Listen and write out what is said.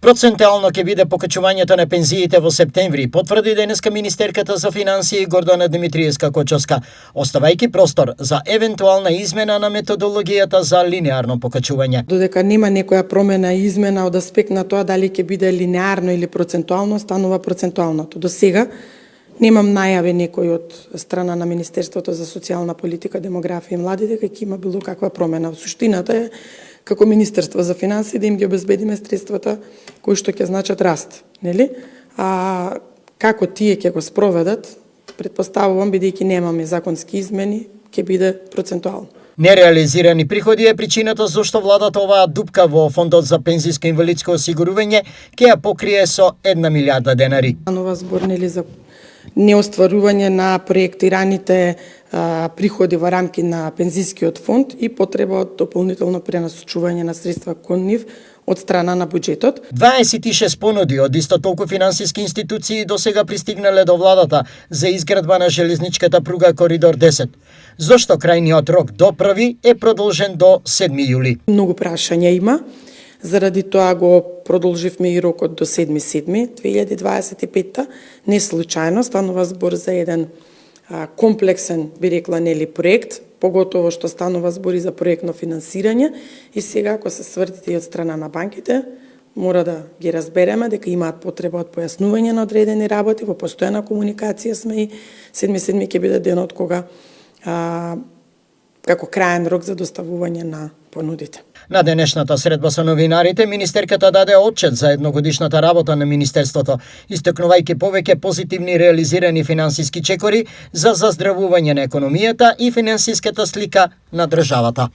Процентуално ќе биде покачувањето на пензиите во септември, потврди денеска министерката за финансии Гордана Димитриевска-Кочовска, оставајќи простор за евентуална измена на методологијата за линеарно покачување. Додека нема некоја промена и измена од аспект на тоа дали ќе биде линеарно или процентуално, станува процентуалното. До сега немам најави некој од страна на Министерството за социјална политика, демографија и млади дека ќе има било каква промена. Суштината е како Министерство за финансии да им ги обезбедиме средствата кои што ќе значат раст, нели? А како тие ќе го спроведат, претпоставувам бидејќи немаме законски измени, ќе биде процентуално. Нереализирани приходи е причината зашто владата оваа дупка во Фондот за пензиско инвалидско осигурување ќе ја покрие со 1 милијарда денари. Нова збор нели за неостварување на проектираните приходи во рамки на пензискиот фонд и потреба од дополнително пренасочување на средства кон нив од страна на буџетот. 26 понуди од исто толку финансиски институции досега пристигнале до владата за изградба на железничката пруга Коридор 10. Зошто крајниот рок до 1 е продолжен до 7 јули? Многу прашања има. Заради тоа го продолживме и рокот до 7.7.2025. Не случајно, станува збор за еден комплексен, би рекла, нели, проект, поготово што станува збор и за проектно финансирање. И сега, ако се свртите и од страна на банките, мора да ги разбереме дека имаат потреба од појаснување на одредени работи, во постојана комуникација сме и 7.7. ќе биде денот кога како краен рок за доставување на понудите. На денешната средба со новинарите, министерката даде отчет за едногодишната работа на Министерството, истакнувајќи повеќе позитивни реализирани финансиски чекори за заздравување на економијата и финансиската слика на државата.